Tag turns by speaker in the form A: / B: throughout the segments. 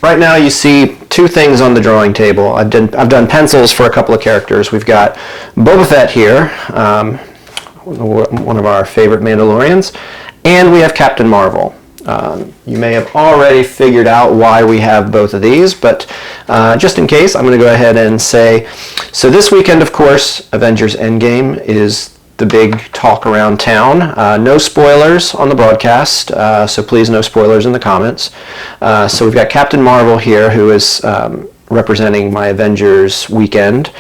A: right now you see two things on the drawing table. I've done pencils for a couple of characters. We've got Boba Fett here, one of our favorite Mandalorians, and we have Captain Marvel. You may have already figured out why we have both of these, but just in case, I'm going to go ahead and say, so this weekend, of course, Avengers Endgame is the big talk around town. No spoilers on the broadcast, so please no spoilers in the comments. So we've got Captain Marvel here, who is representing my Avengers weekend.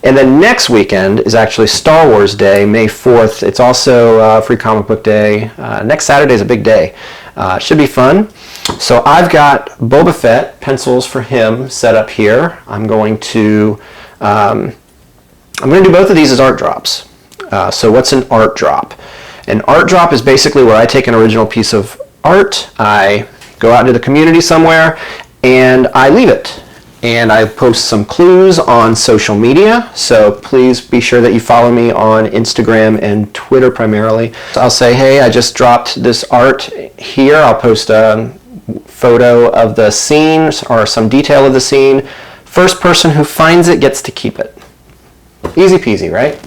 A: And then next weekend is actually Star Wars Day, May 4th. It's also Free Comic Book Day. Next Saturday is a big day. It should be fun. So I've got Boba Fett, pencils for him set up here. I'm going to do both of these as art drops. So what's an art drop? An art drop is basically where I take an original piece of art, I go out into the community somewhere, and I leave it. And I post some clues on social media, so please be sure that you follow me on Instagram and Twitter primarily. So I'll say, hey, I just dropped this art here. I'll post a photo of the scene or some detail of the scene. First person who finds it gets to keep it. Easy peasy, right?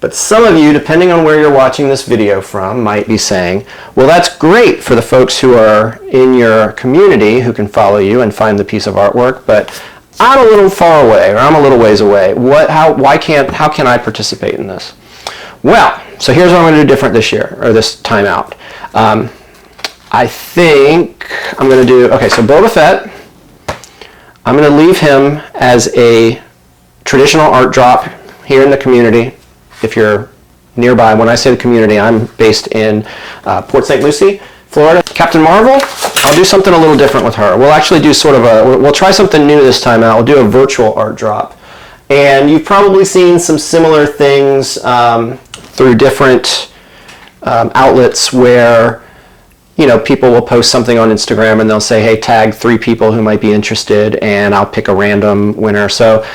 A: But some of you, depending on where you're watching this video from, might be saying, well, that's great for the folks who are in your community who can follow you and find the piece of artwork, but I'm a little far away, or I'm a little ways away. How can I participate in this? Well, so here's what I'm going to do different this year, or this time out. I think I'm going to do, okay, so Boba Fett, I'm going to leave him as a traditional art drop here in the community. If you're nearby, when I say the community, I'm based in Port St. Lucie, Florida. Captain Marvel, I'll do something a little different with her. We'll actually do we'll try something new this time out. We'll do a virtual art drop. And you've probably seen some similar things through different outlets where, you know, people will post something on Instagram and they'll say, hey, tag 3 people who might be interested, and I'll pick a random winner. So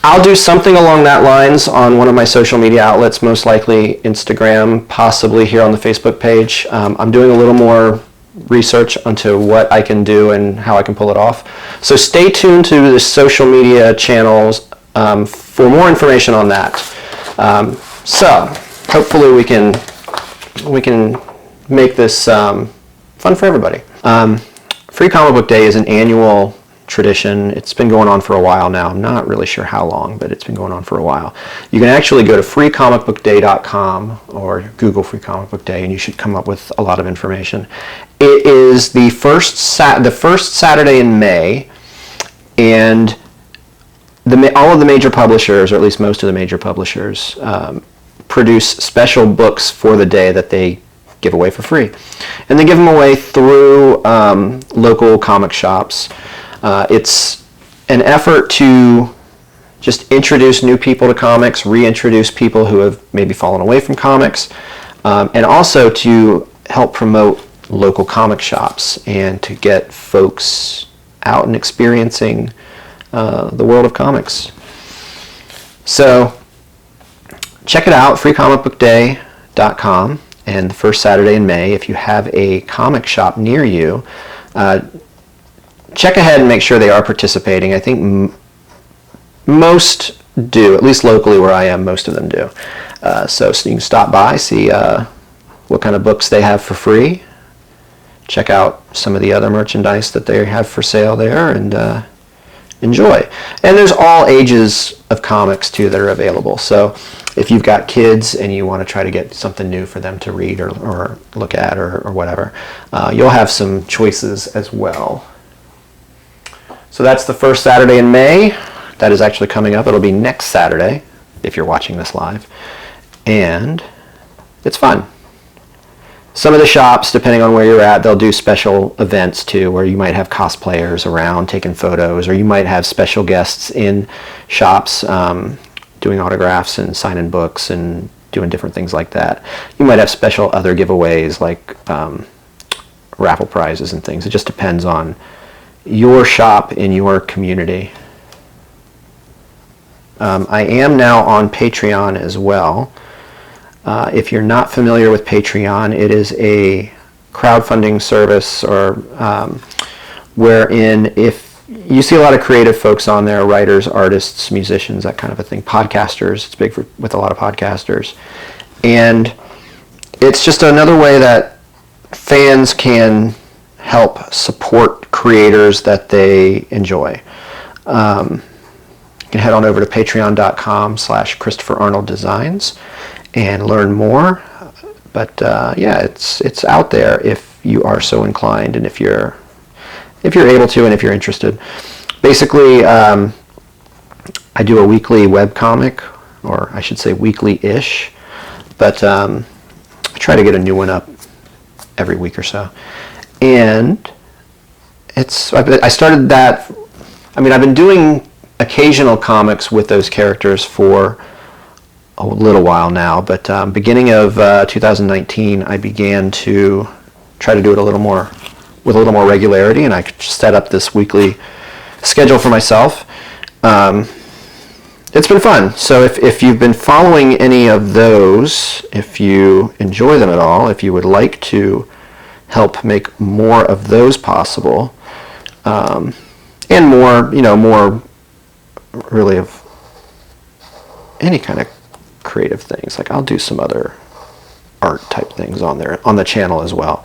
A: I'll do something along that lines on one of my social media outlets, most likely Instagram, possibly here on the Facebook page. I'm doing a little more research onto what I can do and how I can pull it off. So stay tuned to the social media channels for more information on that. So hopefully we can make this fun for everybody. Free Comic Book Day is an annual tradition. It's been going on for a while now. I'm not really sure how long, but it's been going on for a while. You can actually go to freecomicbookday.com or Google Free Comic Book Day, and you should come up with a lot of information. It is the first Saturday in May, and all of the major publishers, or at least most of the major publishers, produce special books for the day that they give away for free. And they give them away through local comic shops. It's an effort to just introduce new people to comics, reintroduce people who have maybe fallen away from comics, and also to help promote local comic shops and to get folks out and experiencing the world of comics. So check it out, freecomicbookday.com, and the first Saturday in May, if you have a comic shop near you, check ahead and make sure they are participating. I think most do, at least locally where I am, most of them do. So you can stop by, see what kind of books they have for free, check out some of the other merchandise that they have for sale there, and enjoy. And there's all ages of comics too that are available. So if you've got kids and you want to try to get something new for them to read or look at or whatever, you'll have some choices as well. So that's the first Saturday in May. That is actually coming up. It'll be next Saturday if you're watching this live. And it's fun. Some of the shops, depending on where you're at, they'll do special events too, where you might have cosplayers around taking photos, or you might have special guests in shops doing autographs and signing books and doing different things like that. You might have special other giveaways like raffle prizes and things. It just depends on your shop in your community. I am now on Patreon as well. If you're not familiar with Patreon, it is a crowdfunding service or wherein if you see a lot of creative folks on there, writers, artists, musicians, that kind of a thing, podcasters, it's big with a lot of podcasters. And it's just another way that fans can help support creators that they enjoy. You can head on over to patreon.com/ChristopherArnoldDesigns and learn more. But yeah, it's out there if you are so inclined, and if you're able to, and if you're interested. Basically, I do a weekly webcomic, or I should say weekly-ish, but I try to get a new one up every week or so. And I started that. I mean, I've been doing occasional comics with those characters for a little while now, but beginning of 2019, I began to try to do it with a little more regularity, and I set up this weekly schedule for myself. It's been fun. So if you've been following any of those, if you enjoy them at all, if you would like to help make more of those possible, and more really of any kind of creative things. Like I'll do some other art type things on there, on the channel as well.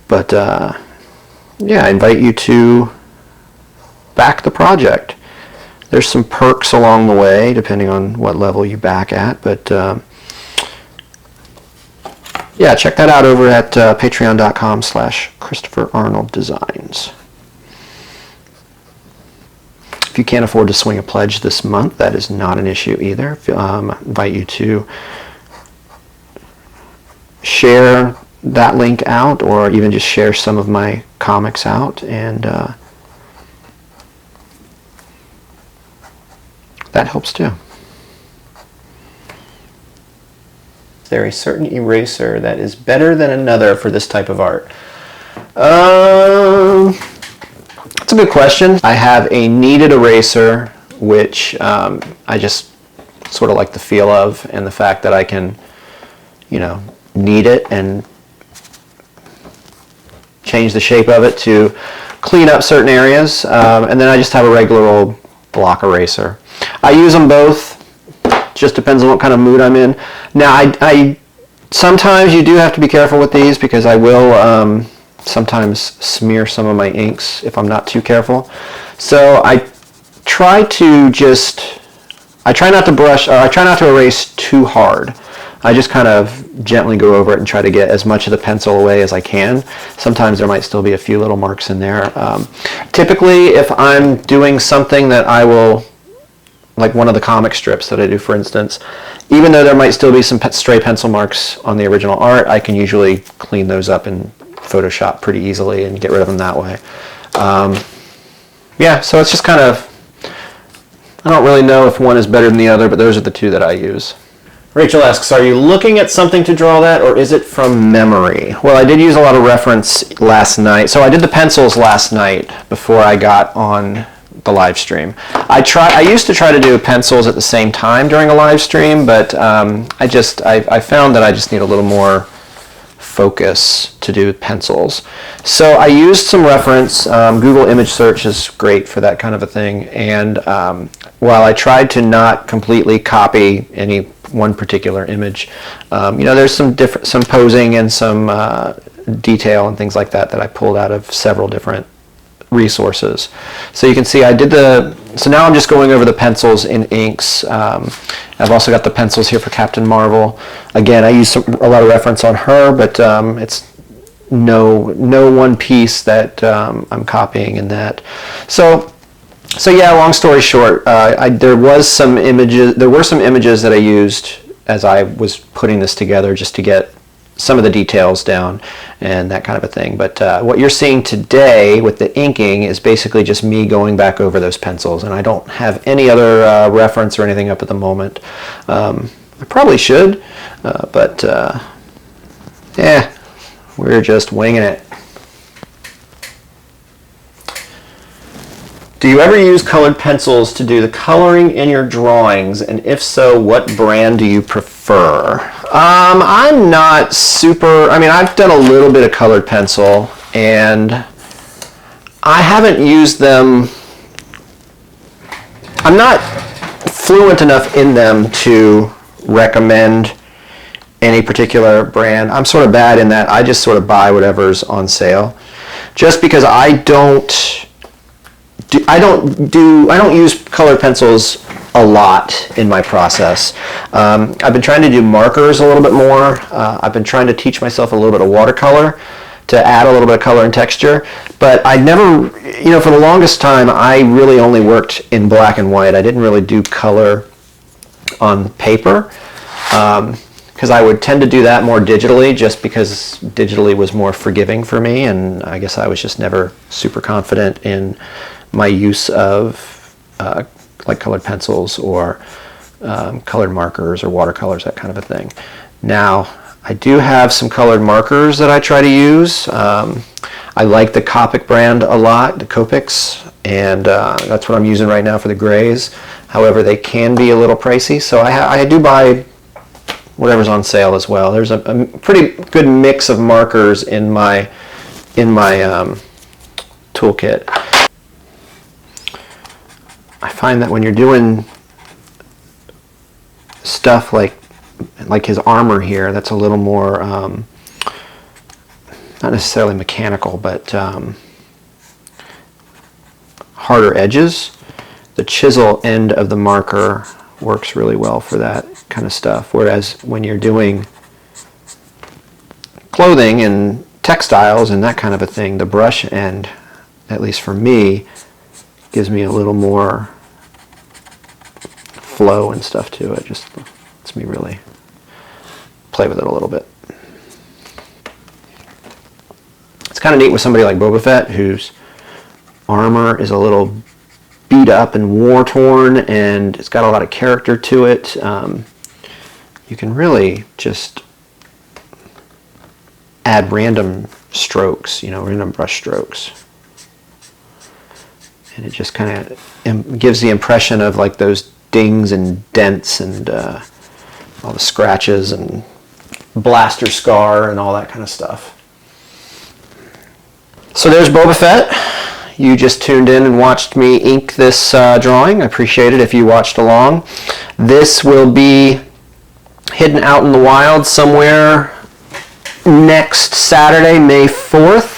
A: But yeah, I invite you to back the project. There's some perks along the way, depending on what level you back at. But yeah, check that out over at patreon.com/ChristopherArnoldDesigns. If you can't afford to swing a pledge this month, that is not an issue either. I invite you to share that link out, or even just share some of my comics out, and that helps too. Is there a certain eraser that is better than another for this type of art? That's a good question. I have a kneaded eraser, which I just sort of like the feel of, and the fact that I can, knead it and change the shape of it to clean up certain areas. And then I just have a regular old block eraser. I use them both. Just depends on what kind of mood I'm in. Now, I sometimes you do have to be careful with these, because I will sometimes smear some of my inks if I'm not too careful. So I try not to brush, or I try not to erase too hard. I just kind of gently go over it and try to get as much of the pencil away as I can. Sometimes there might still be a few little marks in there. Typically, if I'm doing something that I will, like one of the comic strips that I do, for instance, even though there might still be some stray pencil marks on the original art, I can usually clean those up in Photoshop pretty easily and get rid of them that way. Yeah, so it's just kind of, I don't really know if one is better than the other, but those are the two that I use. Rachel asks, are you looking at something to draw that, or is it from memory? Well, I did use a lot of reference last night. So I did the pencils last night before I got on the live stream. I used to try to do pencils at the same time during a live stream, but I found that I just need a little more focus to do pencils. So I used some reference. Google image search is great for that kind of a thing. And while I tried to not completely copy any one particular image, there's some posing and some detail and things like that I pulled out of several different resources. So you can see so now I'm just going over the pencils in inks. I've also got the pencils here for Captain Marvel. Again, I use a lot of reference on her, but it's no one piece that I'm copying in that. So yeah, long story short, there were some images that I used as I was putting this together, just to get some of the details down and that kind of a thing. But what you're seeing today with the inking is basically just me going back over those pencils, and I don't have any other reference or anything up at the moment. I probably should, but yeah, we're just winging it. Do you ever use colored pencils to do the coloring in your drawings? And if so, what brand do you prefer? I'm not super, I've done a little bit of colored pencil, and I haven't used them. I'm not fluent enough in them to recommend any particular brand. I'm sort of bad in that I just sort of buy whatever's on sale, just because I don't use colored pencils a lot in my process. I've been trying to do markers a little bit more. I've been trying to teach myself a little bit of watercolor to add a little bit of color and texture, but I never, for the longest time, I really only worked in black and white. I didn't really do color on paper, because I would tend to do that more digitally, just because digitally was more forgiving for me, and I guess I was just never super confident in my use of like colored pencils or colored markers or watercolors, that kind of a thing. Now, I do have some colored markers that I try to use. I like the Copic brand a lot, the Copics, and that's what I'm using right now for the grays. However, they can be a little pricey, so I do buy whatever's on sale as well. There's a pretty good mix of markers in my toolkit. I find that when you're doing stuff like his armor here, that's a little more, not necessarily mechanical, but harder edges, the chisel end of the marker works really well for that kind of stuff. Whereas when you're doing clothing and textiles and that kind of a thing, the brush end, at least for me, gives me a little more flow and stuff to it. Just lets me really play with it a little bit. It's kind of neat with somebody like Boba Fett, whose armor is a little beat up and war-torn, and it's got a lot of character to it. You can really just add random strokes, random brush strokes. And it just kind of gives the impression of like those dings and dents and all the scratches and blaster scar and all that kind of stuff. So there's Boba Fett. You just tuned in and watched me ink this drawing. I appreciate it if you watched along. This will be hidden out in the wild somewhere next Saturday, May 4th.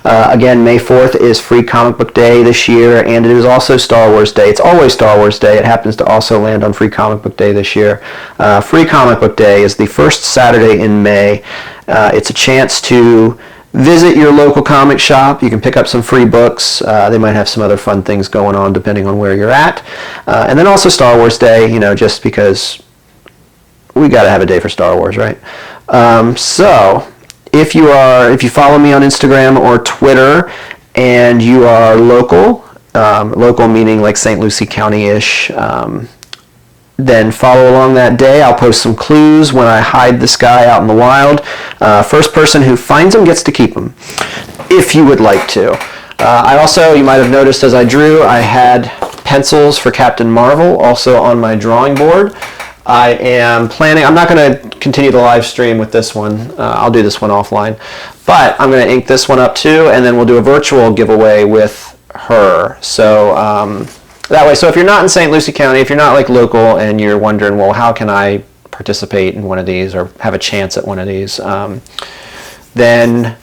A: Again, May 4th is Free Comic Book Day this year, and it is also Star Wars Day. It's always Star Wars Day. It happens to also land on Free Comic Book Day this year. Free Comic Book Day is the first Saturday in May. It's a chance to visit your local comic shop. You can pick up some free books. They might have some other fun things going on depending on where you're at. And then also Star Wars Day, just because we got to have a day for Star Wars, right? So if you follow me on Instagram or Twitter and you are local, local meaning like St. Lucie County-ish, then follow along that day. I'll post some clues when I hide this guy out in the wild. First person who finds him gets to keep him, if you would like to. I also, you might have noticed as I drew, I had pencils for Captain Marvel also on my drawing board. I am planning, I'm not going to continue the live stream with this one. I'll do this one offline. But I'm going to ink this one up too, and then we'll do a virtual giveaway with her. So that way, so if you're not in St. Lucie County, if you're not like local and you're wondering, well, how can I participate in one of these or have a chance at one of these, then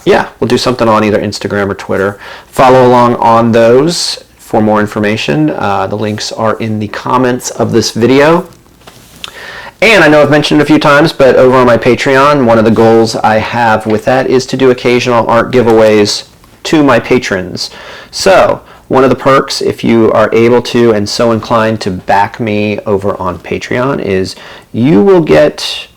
A: yeah, we'll do something on either Instagram or Twitter. Follow along on those for more information. The links are in the comments of this video. And I know I've mentioned it a few times, but over on my Patreon, one of the goals I have with that is to do occasional art giveaways to my patrons. So one of the perks, if you are able to and so inclined to back me over on Patreon, is you will get,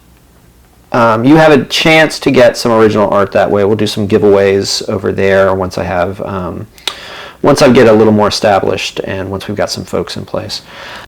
A: you have a chance to get some original art that way. We'll do some giveaways over there once I have, once I get a little more established and once we've got some folks in place.